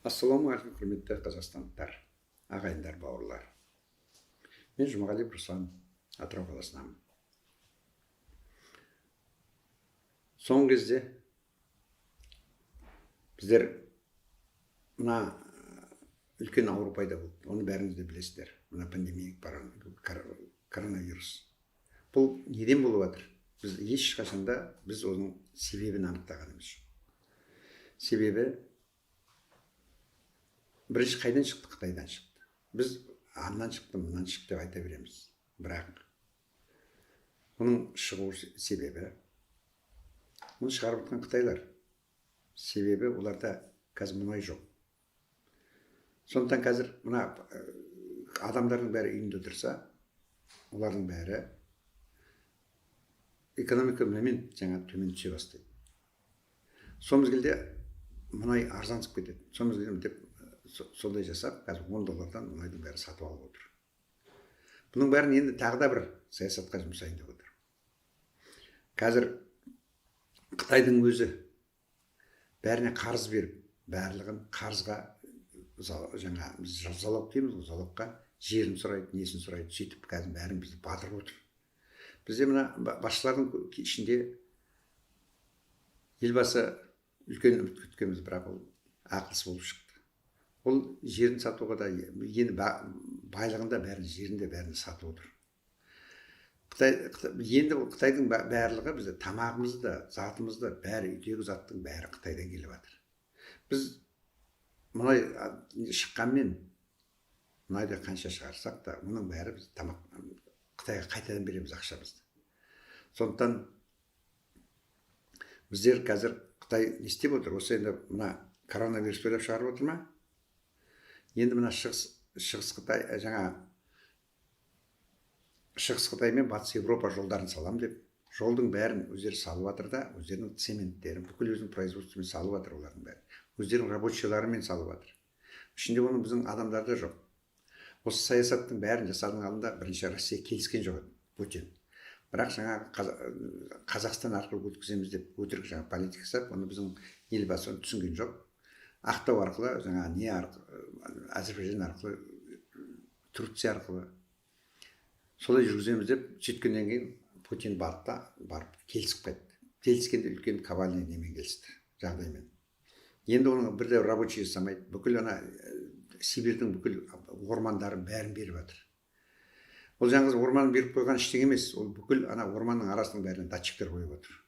Ассалаумағалейкум, құрметті қазақстандықтар, ағайындар, бауырлар. Мен Жұмағали Руслан, Атырау қаласынамын. Соңғы кезде біздер мына үлкен ауру пайда болды. Оны бәріңіз де білесіздер. Мына пандемия, коронавирус. Бұл неден болып жатыр? Біз ешқашанда біз оның себебін анықтағанымыз жоқ. Себебі бірінші қайдан шықты? Қытайдан шықты. Біз аннан шықты, мынан шықты деп айта береміз. Бірақ оның шығу себебі, оны шығарып жатқан қытайлар. Себебі оларда қазір мұнай жоқ. Сондықтан қазір мына адамдардың бәрі үйінде отырса, олардың бәрі экономика мынамен жаңа төмен түсе бастайды. Сол мезгілде мұнай арзансып кетеді. Сол мезгілде сондай жасап, қазір $10 мұнайдың бәрі сатып алып отыр. Бұның бәрін енді тағы да бір саясатқа жұмсайын деп отыр. Қазір Қытайдың өзі бәріне қарыз беріп, барлығын қарызға жаңа біз залог дейміз, залогқа жерін сұрайды, несін сұрайды, сөйтіп қазір бәрін бізді батырып отыр. Бізде мына басшылардың ішінде елбасы үлкен үміт күткенбіз, бірақ ол ақылсыз болып шықты. Ол жерін сатуға да, енді байлығында бәрін, жерінде бәрін сатып отыр. Енді Қытайдың барлығы бізді, тамағымызды, затымызды, бәрі, үйдегі заттың бәрі Қытайдан келіп жатыр. Біз мұнай шыққанмен, мұнайды қанша шығарсақ та, оның бәрі біз Қытайға қайтадан береміз ақшамызды. Сондықтан біздер қазір Қытай не істеп отыр? Осы енді мына коронавирус ойлап шығарып отыр ма? Енді мына шығыс Қытай, шығыс Қытай мен батыс Европа жолдарын салам деп, жолдың бәрін өздері салып жатыр да, өздерінің цементтерін, бүкіл өзінің производствомен салып жатыр олардың бәрі. Өздерінің рабочийларымен салып жатыр. Ішінде оның біздің адамдарда жоқ. Осы саясаттың бәрін жасаудың алдында бірінші Россия келіскен жоқ еді, Путин. Бірақ жаңа Қазақстан арқылы өткіземіз деп өтірік жаңа политика жасап, оны біздің елбасы түсінген жоқ. Ақтау арқылы, жаңа не арқылы, Әзербайжан арқылы, Турция арқылы солай жүргіземіз деп сөйткеннен кейін Путин барып келісіп қайтты. Келіскенде үлкен Кавалный немен келісті, жағдаймен. Енді оның бірде рабочий жасамайды, бүкіл ана Сибирьдің бүкіл ормандарын бәрін беріп жатыр. Ол жаңғыз орманын беріп қойған ештеңе емес, ол бүкіл ана орманның арасының бәріне датчиктер қойып отыр.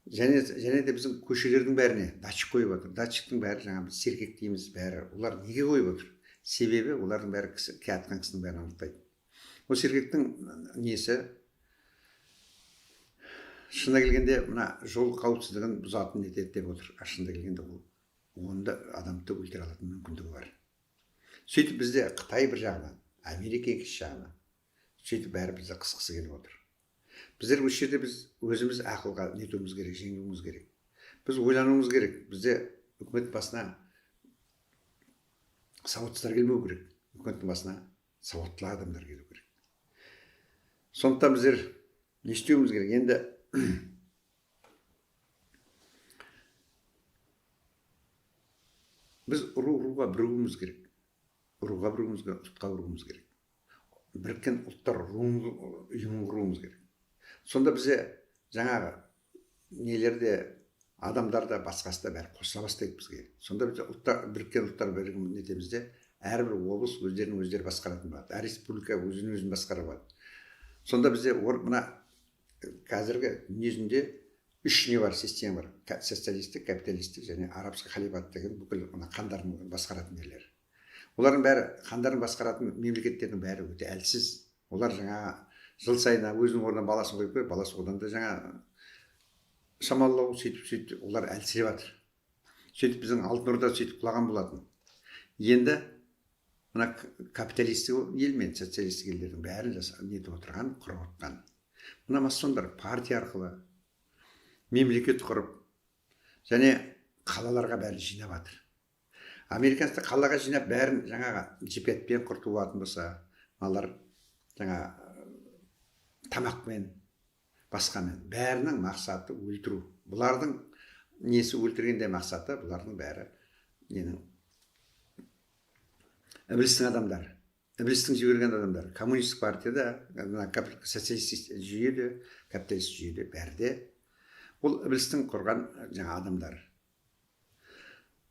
Және де біздің көшелердің бәріне датчик қойып отыр. Датчиктің бәрі жаңа біз сергек дейміз, бәрі. Олар неге қойып отыр? Себебі олардың бәрі келатқан кісінің бәрін анықтайды. Ол сергектің несі шынында келгенде мына жол қауіпсіздігін бұзатын етеді деп отыр. Шынында келгенде ол онда адамды өлтіре алатын мүмкіндігі бар. Сөйтіп бізде Қытай бір жағынан, Америка екінші жағынан, сөйтіп бәрі бізді қысқысы келіп отыр. Біздер осы жерде біз өзіміз ақылға нетуіміз керек, жеңуіміз керек. Біз ойлануымыз керек. Бізде үкімет басына сауатсыздар келмеу керек. Үкіметтің басына сауатты адамдар келу керек. Сондықтан біздер не істеуіміз керек? Енді біз руға бірігуіміз керек. Руға бірігуіміз керек, ұлтқа бірігуіміз керек. Біріккен ұлттар ұйымын құруымыз керек. Сонда бізде жаңағы нелерде адамдарда басқасы да бәрі қосыла бастайды бізге. Сонда біз біріккен ұлттар бірігуін нетемізде әрбір облыс өздері басқаратын болады. Әр республика өзін басқара алады. Сонда бізде мына қазіргі дүниежүзінде үш не бар, система бар. Социалистік, капиталистік және арабский халифат деген бүкіл қандарын басқаратын нелер. Олардың бәрі қандарын басқаратын мемлекеттердің бәрі өте әлсіз. Олар жаңа жыл сайын өзінің орнына баласын қойып қойып, баласы одан да жаңа шамалау сөйтіп олар әлсіреп жатыр. Сөйтіп біздің алтын орда сөйтіп құлаған болатын. Енді мына капиталистік ел мен социалистік елдердің бәрін нетіп отырған, құрып отырған. Мына масондар партия арқылы мемлекет құрып, және қалаларға бәрін жинап жатыр. Американцы қалаға жинап бәрін жаңағы жіпетпен құртып алатын болса, малар жаңа тамақпен, басқамен, бәрінің мақсаты өлтіру. Бұлардың несі өлтіргенде мақсаты, бұлардың бәрі ненің ібілістің адамдары, ібілістің жіберген адамдары. Коммунистік партияда, мына социалистік жүйеде, капиталист жүйеде бәрде ол ібілістің құрған жаңа адамдары.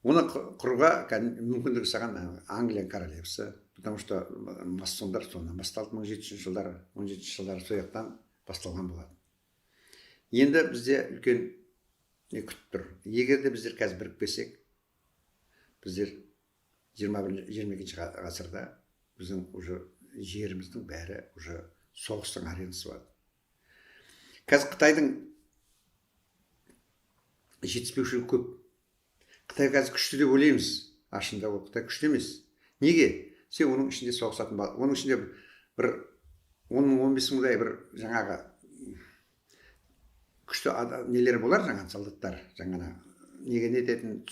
Оны құруға мүмкіндік жасаған Англия королевасы, потому что масондар сонан басталды 1700 жылдары, 1700 жылдары сол жақтан басталған болады. Енді бізде үлкен не күтіп тұр. Егер де біздер қазір бірікпесек, біздер 21-ші ғасырда біздің уже жеріміздің бәрі уже соғыстың аренасы болады. Қазір Қытайдың жетіспеушілігі көп. Қытай қазір күшті деп ойлаймыз. Ашында ол Қытай күшті емес. Неге? Сен оның ішінде соғысатын бал. Оның ішінде бір 10-15 мыңдай бір жаңағы күшті нелер болар, жаңа солдаттар, жаңа неге не ететін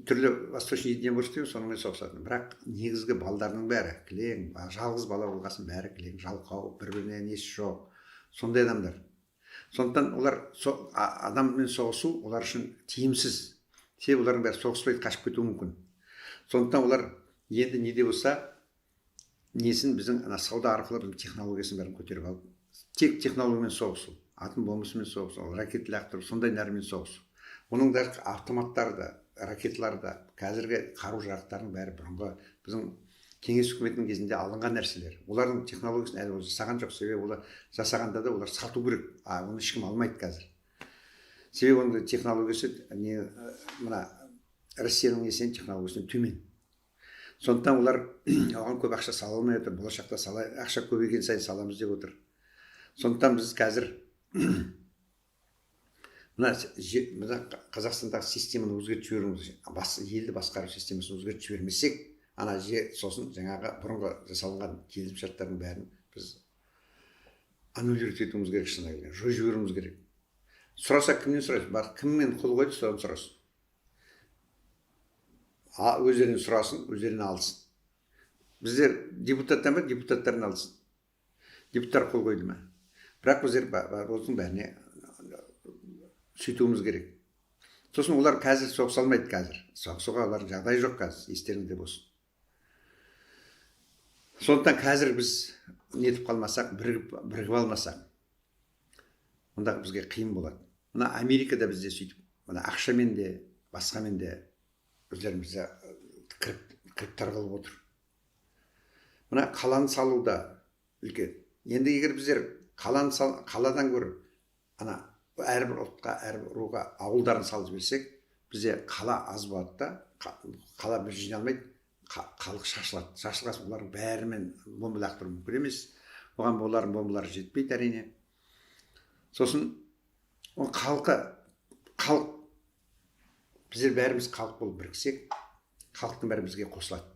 түрлі восточный единоборство сонымен соғысатын. Бірақ негізгі балдарының бәрі кілең, жалғыз бала болғасын бәрі кілең, жалқау, бір-біріне несі жоқ. Сондай адамдар. Сондықтан олар адаммен соғысу олар үшін тиімсіз. Себебі олардың бәрі соғыспайды, қашып кетуі мүмкін. Сондықтан олар енді неде болса, несін біздің сауда арқылы біздің технологиясын бәрін көтеріп алып, тек технологиямен соғысу, атом бомбасымен соғысу, ракета лақтыру, сондай нәрмен соғысу. Оның да автоматтары да, ракеталары да, қазіргі қару-жарақтардың бәрі бұрынғы біздің кеңес үкіметінің кезінде алынған нәрселер. Олардың технологиясын әлі жасаған жоқ, себебі олар жасағанда да олар сату керек. Оны ешкім алмайды қазір. Себебі оның технологиясы мына Россияның несінен технологиясынан төмен. Сондықтан олар оған көп ақша сала алмай отыр. Болашақта ақша көбейген сайын саламыз деп отыр. Сондықтан біз қазір мына Қазақстандағы системаны өзгертіп жіберуіміз, елді басқару системасын өзгертіп жібермесек, ана сосын жаңағы бұрынғы жасалынған келісімшарттардың бәрін біз аннулировать етуіміз керек, шынына келгенде жойып жіберуіміз керек. Сұраса кімнен сұрайсың? Бар, кіммен қол қойды, содан сұрайсың. Өздерінен сұрасын, өздерінен алсын. Біздер депутаттан ба, депутаттарын алсын. Депутаттар қол қойды ма? Бірақ біздер осының бәріне сөйтуіміз керек. Сосын олар қазір соғыса алмайды қазір. Соғысуға олардың жағдайы жоқ қазір, естеріңізде болсын. Сондықтан қазір біз нетіп қалмасақ, бірігіп алмасақ, онда бізге қиын болады. Мына Америкада бізде сөйтіп, мына ақшамен де, басқамен де өздерімізді кіріптар қылып отыр. Мына қаланы салуда үлкен. Енді егер біздер қаладан гөрі ана әрбір ұлтқа, әрбір руға ауылдарын салып жіберсек, бізде қала аз болады да, қала бір жиналмайды, халық шашылады. Шашылғасын олардың бәрімен бомба лақтыру мүмкін емес. Оған олардың бомбалары жетпейді әрине. Сосын халық, біздер бәріміз халық болып біріксек, халықтың бәрі бізге қосылады.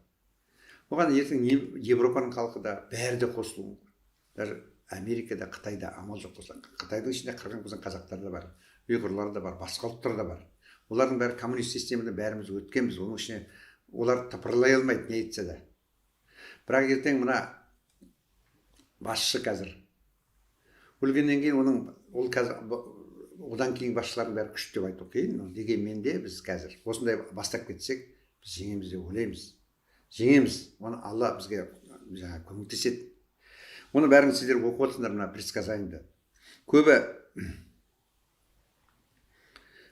Оған ертең Европаның халқы да бәрі де қосылуы мүмкін. Даже Америкада, Қытайда амал жоқ болса, Қытайдың ішінде қырғын бұзған қазақтар да бар, ұйғырлар да бар, басқа ұлттар да бар. Олардың бәрі коммунист системада бәріміз өткенбіз, оның ішіне олар тыпырлай алмайды, не етсе де. Бірақ ертең мына басшы қазір өлгеннен кейін одан кейін басшылардың бәрі күшті деп айту қиын. Дегенмен де біз қазір осындай бастап кетсек, біз жеңеміз деп ойлаймыз. Жеңеміз. Оны Алла бізге көмектеседі. Оны бәрін сіздер оқып отырсыңдар мына предсказаниеда. Көбі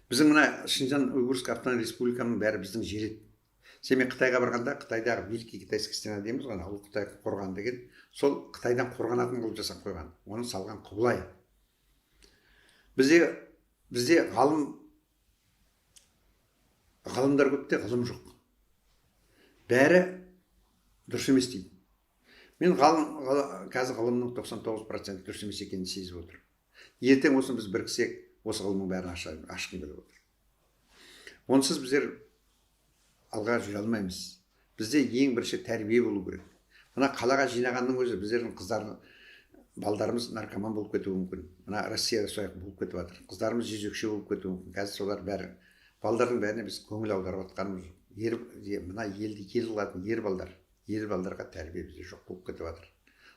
біздің мына Шинжан Уйғурский автономный республиканың бәрі біздің жер еді. Сен Қытайға барғанда, Қытайдағы Великий Китайский стена дейміз ғой, ол Қытай қорған деген, сол Қытайдан қорғанатын қылып жасап қойған. Оны салған Құбылай. Бізде ғалымдар көп те ғылым жоқ. Бәрі дұрыс емес дейді. Мен қазір ғылымның 99% дұрыс емес екенін сезіп отыр. Ертең осыны біз біріксек, осы ғылымның бәрін ашқым келіп отыр. Онсыз біздер алға жүре алмаймыз. Бізде ең бірінші тәрбие болу керек. Мына қалаға жинағанның өзі біздердің балдарымыз наркоман болып кетуі мүмкін. Мына Россияда сояқ болып кетіп жатыр. Қыздарымыз жезөкше болып кетуі мүмкін. Қазір солар бәрі балдардың бәріне біз көңіл аударып жатқанымыз жоқ. Мына елді ел қылатын ер балдарға тәрбие бізде жоқ болып кетіп жатыр.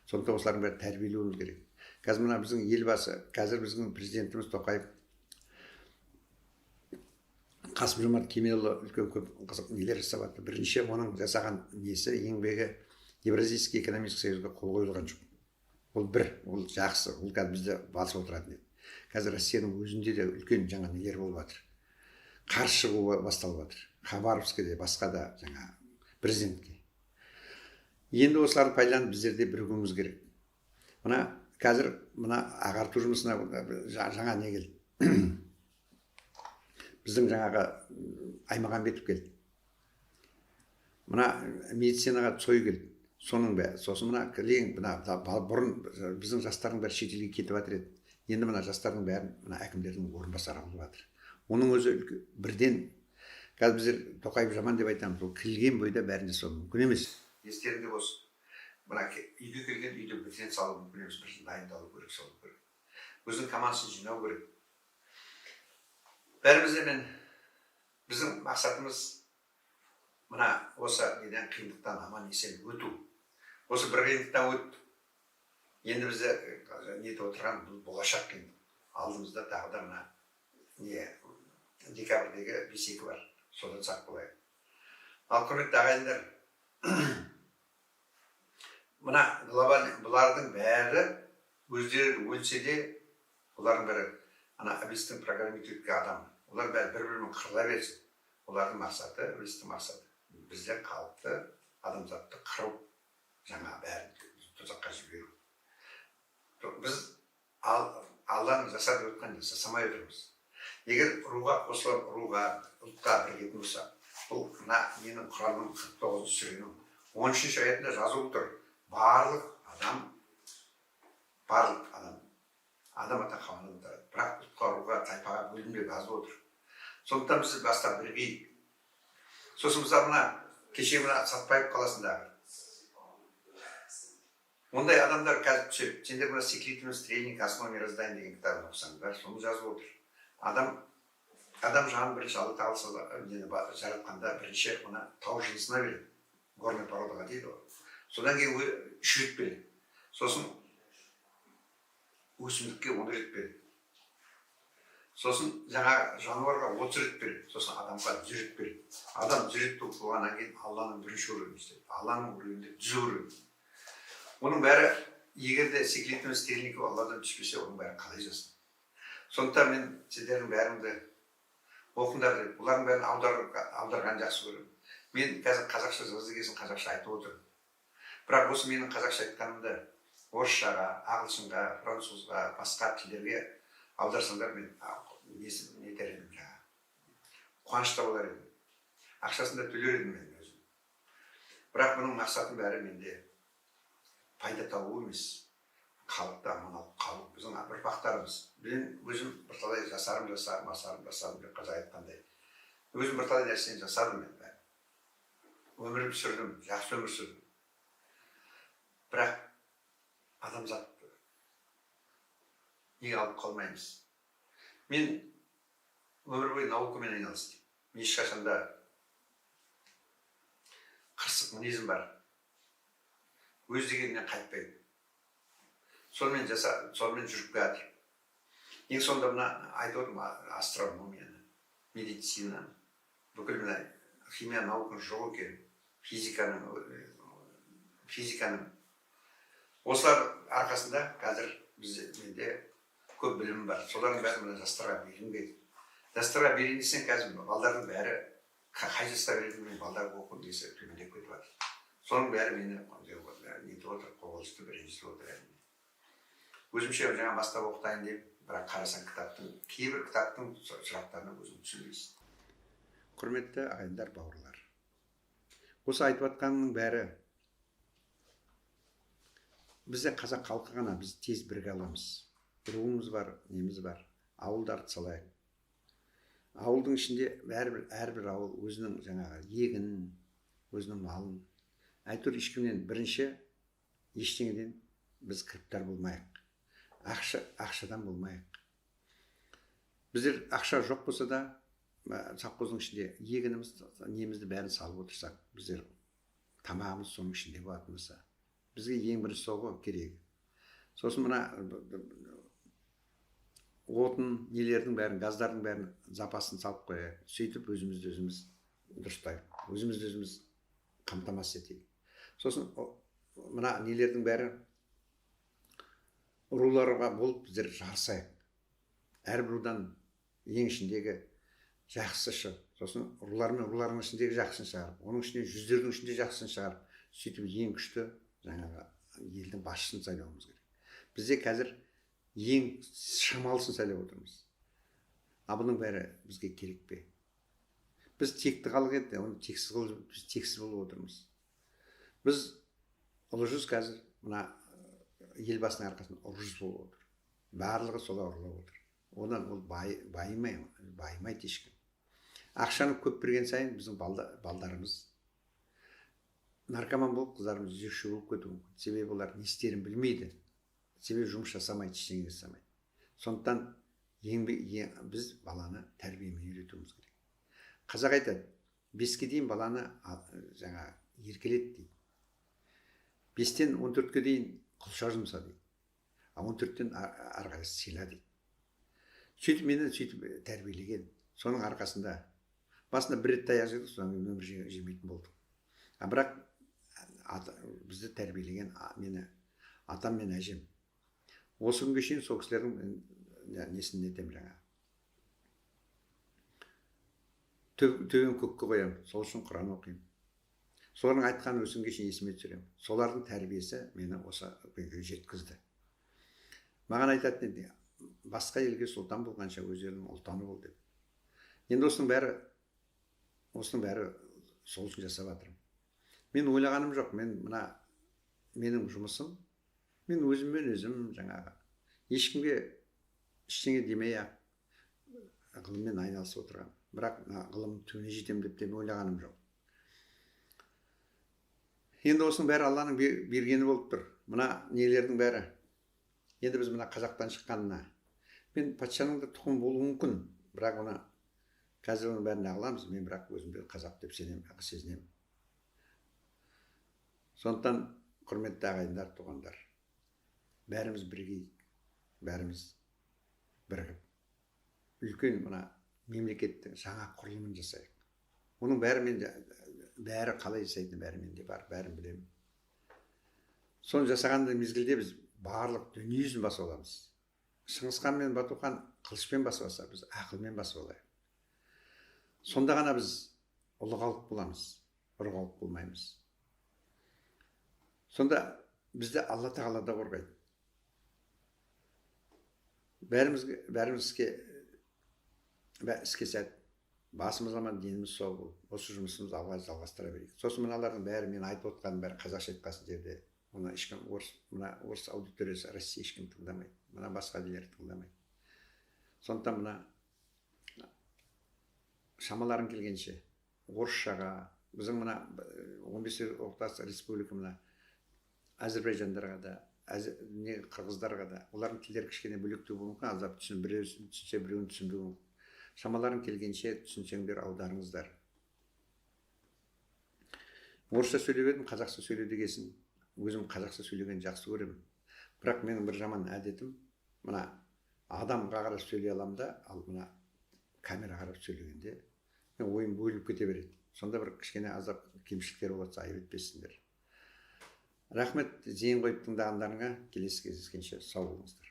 Сондықтан осылардың бәрі тәрбиелеуіміз керек. Қазір мына біздің елбасы, қазір біздің президентіміз Тоқаев Қасым Жомарт Кемелұлы үлкен көп қызық нелер жасап жатыр. Бірінші оның жасаған несі еңбегі Евразийский экономический союзға қол қойылған жоқ. Ол бір, ол жақсы, ол қазір бізде басып отыратын еді. Қазір Россияның өзінде де үлкен жаңа нелер болып жатыр. Қарсы шығу басталып жатыр. Хабаровскіде, басқа да жаңа президентке. Енді осыларды пайдаланып біздер де бірігуіміз керек. Мына қазір мына ағарту жұмысына жаңа не келді. Біздің жаңағы Аймағамбетов келді. Мына медицинаға Цой келді. Соның бәрі. Сосын мына бұрын біздің жастардың бәрі шетелге кетіп жатыр еді. Енді мына жастардың бәрін мына әкімдердің орынбасары алып жатыр. Оның өзі бірден қазір біздер Тоқаев жаман деп айтамыз. Ол кірген бойда бәрін жасау мүмкін емес. Естеріңде болсын. Мына үйге келген үйде бірден салу мүмкін емес. Бірден дайындалу керек, салу керек. Өзінің командасын жинау керек. Бәрімізден біздің мақсатымыз мына осы неден қиындықтан аман есен өту. Осы бір қиындықтан өтті. Енді бізде нетіп отырған болашақ қиындық. Алдымызда тағы да мына декабрьдегі 5-2 бар. Содан сақ болайық. Ал құрметті ағайындар, мына бұлардың бәрі өздері өлсе де, бұлардың бәрі ана Абистің программитетке адам. Олар бәрі бір-бірімен қырыла берсін. Олардың мақсаты, Абистің мақсаты. Бізде халықты, адамзатты қыру, жаңа бәрін тұзаққа жіберу. Біз Алланың жасап өткен жасамай отырмыз. Егер руға қосылып, руға, ұлтқа бірігетін болса, бұл мына менің Құранның 49 сүренің 13 аятында жазылып тұр. Барлық адам ата қауымынан тұрады. Бірақ ұлтқа, руға, тайпаға бөлінбей жазылып отыр. Сондықтан біз бастап бірігейік. Сосын біз мына кеше мына Сатпаев қаласындағы ондай адамдар қазір түседі. Сендер мына «Секретный стрельник. Основа мироздания» деген кітабын оқысаңдар, соны жазып отыр. Адам жанын бірінші Алла Тағала жаратқанда бірінші мына тау жынысына береді. Горный породаға дейді ғой. Содан кейін 3 рет береді. Сосын өсімдікке 10 рет береді. Сосын жаңа жануарға 30 рет береді. Сосын адамға 100 рет береді. Адам 100 рет болғаннан кейін Алланың бірінші уровені істейді. Алланың уровенінде 100 уровень. Оның бәрі, егер де секретный стрельник Алладан түспесе, оның бәрі қалай жасын. Сондықтан мен сіздердің бәріңді оқыңдар деп, бұлардың бәрін аударған жақсы көрем. Мен қазір қазақша жазды кезін қазақша айтып отырмын. Бірақ осы менің қазақша айтқанымды орысшаға, ағылшынға, французға, басқа тілдерге аударсаңдар, мен не етер едім жаңа. Қуанышта болар едім. Ақшасында төлер едім мен өзім. Бірақ бұның мақсатым бәрі менде пайда табу емес. Халықты аман алып қалу біздің ұрпақтарымыз. Мен өзім бірталай жасарым деп қазақ айтқандай. Өзім бірталай нәрсені жасадым мен бәрі. Өмір сүрдім, жақсы өмір сүрдім. Бірақ адамзатты неге алып қалмаймыз? Мен өмір бойы наукамен айналыстым. Мен ешқашанда қырсық мінезім бар. Өз дегеннен қайтпайды. Сонымен жүріп жатыр. Ең сонда мына айтып отырмын, астрономияны, медицинаны, бүкіл мына химия науканың жоқ екен, физиканың. Осылар арқасында қазір менде көп білім бар. Солардың бәрі мына жастарға берілмейді. Жастарға берейін десең, қазір балдардың бәрі қай жасқа береді, мен балдарға оқуын десе төмендеп кетіп жатыр. Соның бәрі мені нетіп отыр, қоғылысты біріншісі отыр. Өзімше жаңа бастап оқытайын деп, бірақ қарасаң кейбір кітаптың сұрақтарына өзің түсінбейсің. Құрметті ағайындар, бауырлар. Осы айтып жатқанның бәрі бізде қазақ халқы ғана біз тез бірге аламыз. Руымыз бар, неміз бар. Ауылдарды салайық. Ауылдың ішінде әрбір ауыл өзінің жаңағы егін, өзінің малын. Әйтеуір ешкімнен бірінші ештеңеден біз кіріптар болмайық. Ақшадан болмайық. Біздер ақша жоқ болса да, совхоздың ішінде егініміз, немізді бәрін салып отырсақ, біздер тамағымыз соның ішінде болатын болса, бізге ең бірінші сол ғой керегі. Сосын мына отын нелердің бәрін, газдардың бәрін запасын салып қояйық. Сөйтіп өзімізді өзіміз дұрыстайық, өзімізді өзіміз қамтамасыз етейік. Сосын мына нелердің бәрі руларға болып біздер жарысайық. Әрбір рудан ең ішіндегі жақсысы, сосын рулардың ішіндегі жақсысын шығарып, оның ішінде жүздердің ішінде жақсысын шығарып, сөйтіп ең күшті жаңағы елдің басшысын сайлауымыз керек. Бізде қазір ең шамалысын сайлап отырмыз. Бұның бәрі бізге керек пе? Біз текті халық еді, оны тексіз қылып, біз тексіз болып отырмыз. Біз ұлы жүз қазір мына елбасының арқасында ұлы жүз болып отыр. Барлығы солай ұрлап отыр. Одан ол байымайды ешкім. Ақшаны көп берген сайын біздің балдарымыз наркоман болып, қыздарымыз жекші болып кетуі мүмкін. Себебі олар не істерін білмейді. Себебі жұмыс жасамайды, ештеңе жасамайды. Сондықтан біз баланы тәрбиемен үйретуіміз керек. Қазақ айтады, 5-ке дейін баланы жаңа еркелет дейді. 5-тен 14-ке дейін құлша жұмса дейді. 14-тен ары қарай сыйла дейді. Сөйтіп мені тәрбиелеген. Соның арқасында басында бір рет таяқ жедік, содан кейін өмір жемейтін болдық. Бірақ бізді тәрбиелеген мені атам мен әжем. Осы күнге шейін сол кісілердің несін етемін жаңа. Төбен көкке қоямын, сол үшін Құран оқимын. Солардың айтқанын осы күнге шейін есіме түсіремін. Солардың тәрбиесі мені осы күнге жеткізді. Маған айтатын еді, басқа елге сұлтан болғанша өз елінің ұлтаны бол деп. Енді осының бәрі сол үшін жасап жатырмын. Мен ойлағаным жоқ. Менің жұмысым, мен өзім жаңағы ешкімге ештеңе демей-ақ ғылыммен айналысып отырған. Бірақ ғылым түбіне жетемін деп те ойлағаным жоқ. Енді осының бәрі Алланың бергені болып тұр. Мына нелердің бәрі. Енді біз мына қазақтан шыққанына. Мен патшаның да тұқым болуы мүмкін. Бірақ оны қазір оның бәрін ағыламыз. Мен бірақ өзімді қазақ деп сезінемін. Сондықтан құрметті ағайындар, туғандар, бәріміз бірігейік, бәріміз бірігіп, үлкен мына мемлекеттің жаңа құрылымын жасайық. Оның бәрі қалай жасайтыны бәрі менде бар, бәрін білемін. Соны жасағанда мезгілде біз барлық дүниесін басып аламыз. Шыңғысхан мен Батухан қылышпен басып алса, біз ақылмен басып алайық. Сонда ғана біз ұлы халық боламыз, ұры халық болмаймыз. Сонда бізді Алла Тағала да қорғайды. Бәріміз іске сәт, басымыз аман, деніміз сау болып, осы жұмысымызды алға жалғастыра берейік. Сосын мыналардың бәрі мен айтып отқаным бәрі қазақша айтқан жерде, оны ешкім орыс аудиториясы Россия ешкім тыңдамайды, мына басқа елдер тыңдамайды. Сондықтан мына шамаларың келгенше орысшаға, біздің мына 15 ортас республика мына Әзірбайжандарға да, қырғыздарға да, олардың тілдері кішкене бөлектеу болуы мүмкін, аздап біреуін түсінсе, біреуін түсінбеуі мүмкін. Шамаларың келгенше түсінсеңдер, аударыңыздар. Орысша сөйлеп едім, қазақша сөйлеуді келсін. Өзім қазақша сөйлеген жақсы көремін. Бірақ менің бір жаман әдетім, мына адамға қарап сөйлей аламын да, ал мына камераға қарап сөйлегенде мен ойым бөлініп кете береді. Сонда бір кішкене аздап кемшіліктер болса айып етпесіңдер. Рахмет, зейін қойып тыңдағандарыңа. Келесі кездескенше сау болыңыздар.